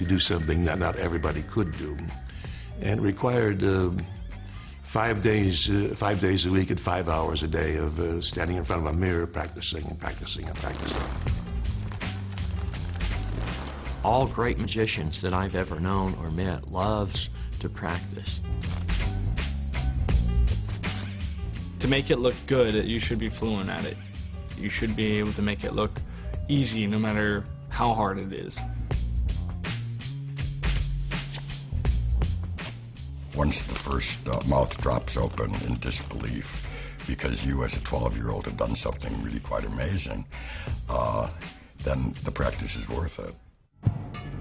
to do something that not everybody could do. And it required 5 days a week and 5 hours a day of standing in front of a mirror, practicing and practicing and practicing. All great magicians that I've ever known or met loves to practice. To make it look good, you should be fluent at it. You should be able to make it look easy no matter how hard it is. Once the first mouth drops open in disbelief because you as a 12-year-old have done something really quite amazing, then the practice is worth it.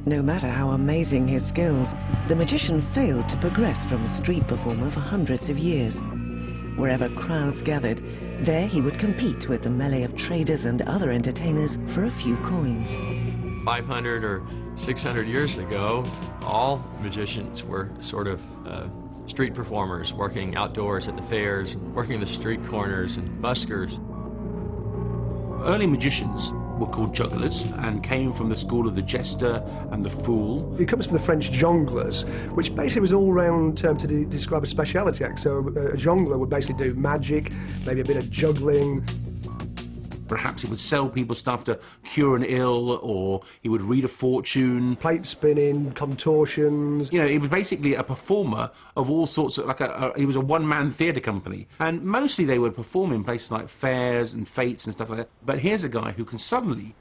No matter how amazing his skills, the magician failed to progress from a street performer for hundreds of years. Wherever crowds gathered, there he would compete with the melee of traders and other entertainers for a few coins. 500 or 600 years ago, all magicians were sort of street performers, working outdoors at the fairs, working the street corners and buskers. Early magicians were called jugglers and came from the school of the jester and the fool. It comes from the French jongleurs, which basically was an all-round term to describe a speciality act. So a jongler would basically do magic, maybe a bit of juggling. Perhaps he would sell people stuff to cure an ill, or he would read a fortune. Plate spinning, contortions. You know, he was basically a performer of all sorts of, he was a one-man theatre company. And mostly they would perform in places like fairs and fetes and stuff like that. But here's a guy who can suddenly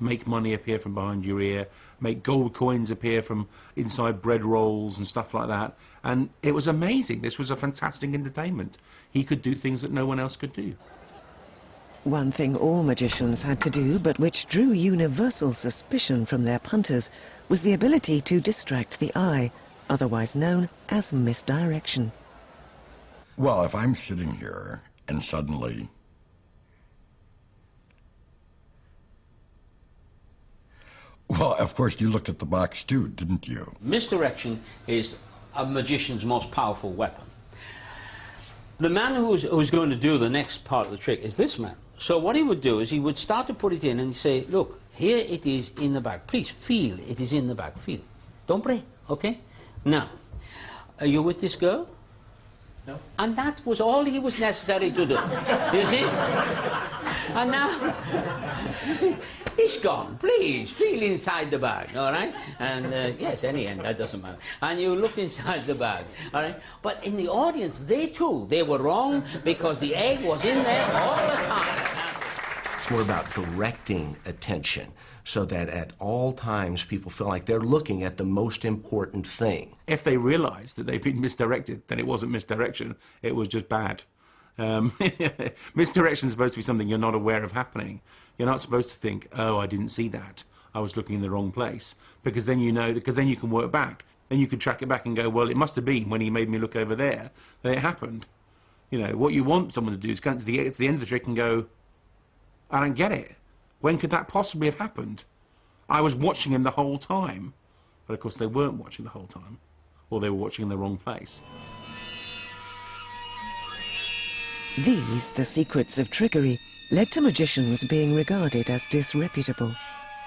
make money appear from behind your ear, make gold coins appear from inside bread rolls and stuff like that. And it was amazing. This was a fantastic entertainment. He could do things that no one else could do. One thing all magicians had to do, but which drew universal suspicion from their punters, was the ability to distract the eye, otherwise known as misdirection. Well, if I'm sitting here and suddenly well, of course, you looked at the box too, didn't you? Misdirection is a magician's most powerful weapon. The man who's going to do the next part of the trick is this man. So what he would do is he would start to put it in and say, look, here it is in the bag. Please feel it is in the bag. Feel. Don't break, okay? Now, are you with this girl? No. And that was all he was necessary to do. You see? And now, it's gone. Please, feel inside the bag, all right? And yes, any end, that doesn't matter. And you look inside the bag, all right? But in the audience, they were wrong because the egg was in there all the time. It's more about directing attention so that at all times people feel like they're looking at the most important thing. If they realize that they've been misdirected, then it wasn't misdirection, it was just bad. Misdirection is supposed to be something you're not aware of happening. You're not supposed to think, oh, I didn't see that, I was looking in the wrong place. Because then you know, because then you can work back. Then you can track it back and go, well, it must have been when he made me look over there that it happened. You know, what you want someone to do is come to the end of the trick and go, I don't get it. When could that possibly have happened? I was watching him the whole time. But of course they weren't watching the whole time. Or they were watching in the wrong place. These, the secrets of trickery, led to magicians being regarded as disreputable.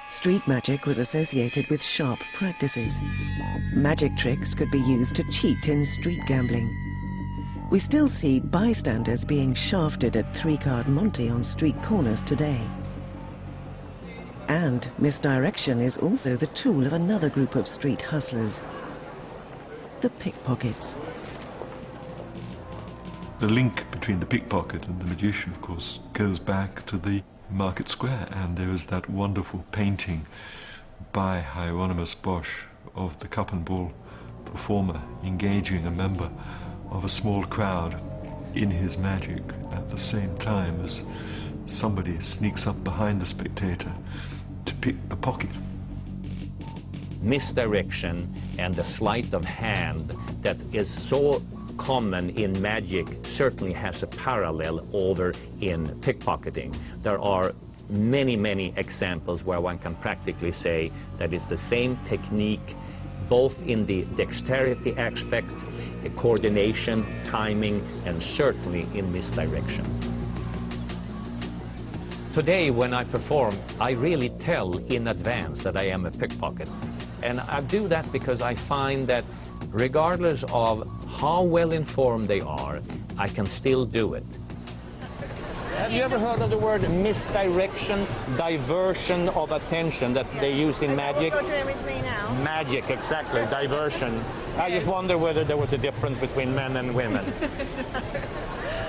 Street magic was associated with sharp practices. Magic tricks could be used to cheat in street gambling. We still see bystanders being shafted at three-card Monte on street corners today. And misdirection is also the tool of another group of street hustlers, the pickpockets. The link between the pickpocket and the magician, of course, goes back to the Market Square, and there is that wonderful painting by Hieronymus Bosch of the cup and ball performer engaging a member of a small crowd in his magic at the same time as somebody sneaks up behind the spectator to pick the pocket. Misdirection and the sleight of hand that is so common in magic certainly has a parallel over in pickpocketing. There are many, many examples where one can practically say that it's the same technique, both in the dexterity aspect, coordination, timing, and certainly in misdirection. Today, when I perform, I really tell in advance that I am a pickpocket. And I do that because I find that regardless of how well informed they are, I can still do it. Have you ever heard of the word misdirection, diversion of attention that they use in magic? What you're doing with me now? Magic, exactly, diversion. I just wonder whether there was a difference between men and women.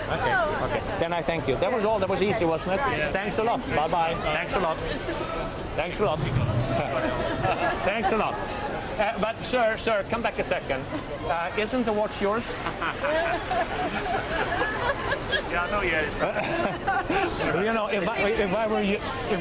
Okay, okay. Then I thank you. That was all. That was easy, wasn't it? Yeah. Thanks a lot. Bye-bye. Thanks a lot. Thanks a lot. Thanks a lot. But sir, come back a second. Isn't the watch yours? Yeah, no, yes. You know, if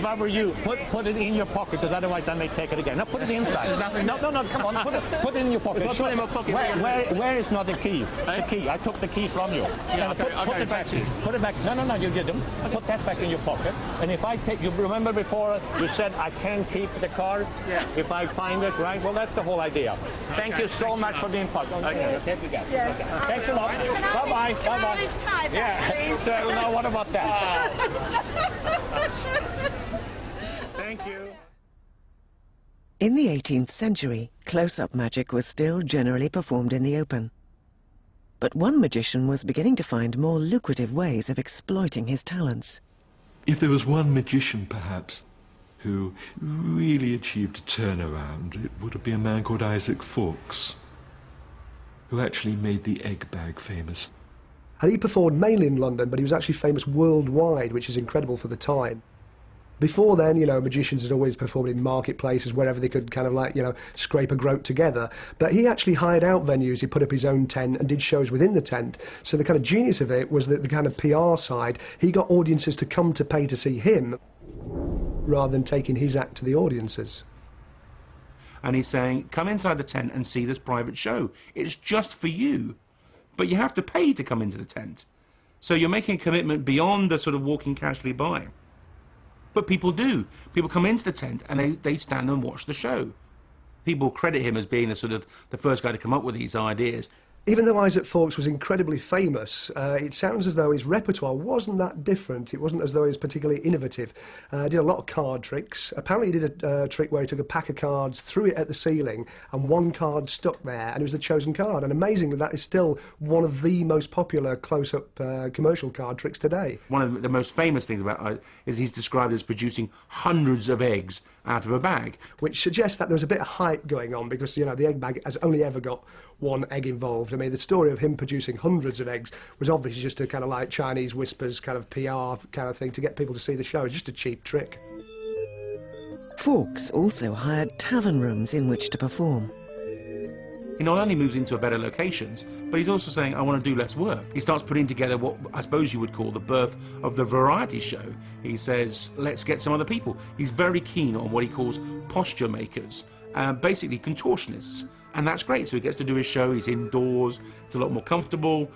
I were you, put it in your pocket, because otherwise I may take it again. Now put it inside. No, come on, put it in your pocket. Put it in my pocket. Where is not the key? The key. I took the key from you. Yeah, put it back. Put it back. No, you didn't. Put that back in your pocket. And if I take, you remember before you said I can keep the card? Yeah. If I find it, right? Well, that's the whole idea. Thank you so much for the input. Okay. Yes. Thanks a lot. Bye-bye. Can I have his tie back, please? So now what about that? Thank you. In the 18th century, close-up magic was still generally performed in the open. But one magician was beginning to find more lucrative ways of exploiting his talents. If there was one magician, perhaps, who really achieved a turnaround, it would be a man called Isaac Fawkes, who actually made the egg bag famous. And he performed mainly in London, but he was actually famous worldwide, which is incredible for the time. Before then, you know, magicians had always performed in marketplaces, wherever they could kind of like, you know, scrape a groat together. But he actually hired out venues, he put up his own tent and did shows within the tent. So the kind of genius of it was that the kind of PR side, he got audiences to come to pay to see him, rather than taking his act to the audiences. And he's saying, come inside the tent and see this private show. It's just for you. But you have to pay to come into the tent. So you're making a commitment beyond the sort of walking casually by. But people do. People come into the tent and they stand and watch the show. People credit him as being the first guy to come up with these ideas. Even though Isaac Fawkes was incredibly famous, it sounds as though his repertoire wasn't that different. It wasn't as though he was particularly innovative. He did a lot of card tricks. Apparently he did a trick where he took a pack of cards, threw it at the ceiling, and one card stuck there, and it was the chosen card. And amazingly, that is still one of the most popular close-up commercial card tricks today. One of the most famous things about is he's described as producing hundreds of eggs out of a bag. Which suggests that there was a bit of hype going on, because, you know, the egg bag has only ever got one egg involved. I mean, the story of him producing hundreds of eggs was obviously just a kind of like Chinese whispers kind of PR kind of thing to get people to see the show. It's just a cheap trick. Fawkes also hired tavern rooms in which to perform. He not only moves into better locations, but he's also saying, I want to do less work. He starts putting together what I suppose you would call the birth of the variety show. He says, let's get some other people. He's very keen on what he calls posture makers, basically contortionists. And that's great, so he gets to do his show, he's indoors, it's a lot more comfortable.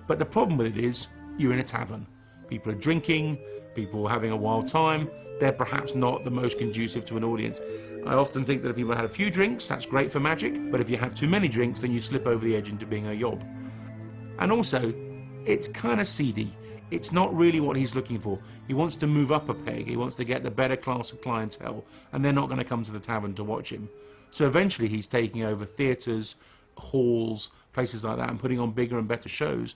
But the problem with it is, you're in a tavern. People are drinking, people are having a wild time. They're perhaps not the most conducive to an audience. I often think that if people had a few drinks, that's great for magic, but if you have too many drinks, then you slip over the edge into being a yob. And also, it's kind of seedy. It's not really what he's looking for. He wants to move up a peg, he wants to get the better class of clientele, and they're not going to come to the tavern to watch him. So eventually he's taking over theatres, halls, places like that, and putting on bigger and better shows.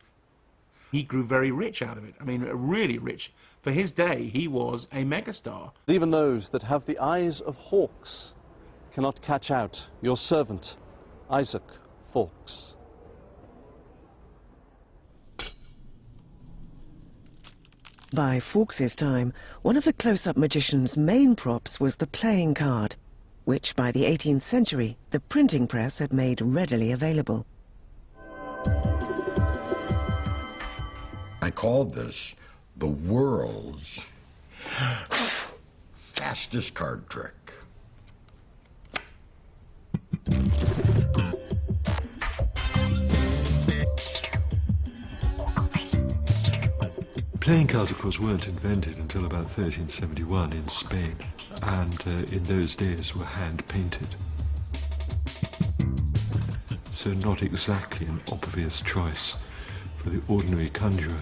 He grew very rich out of it. I mean, really rich. For his day, he was a megastar. Even those that have the eyes of hawks cannot catch out your servant, Isaac Fawkes. By Fawkes's time, one of the close-up magician's main props was the playing card, which by the 18th century the printing press had made readily available. I called this the world's fastest card trick. Playing cards, of course, weren't invented until about 1371 in Spain, and in those days were hand-painted. So not exactly an obvious choice for the ordinary conjurer.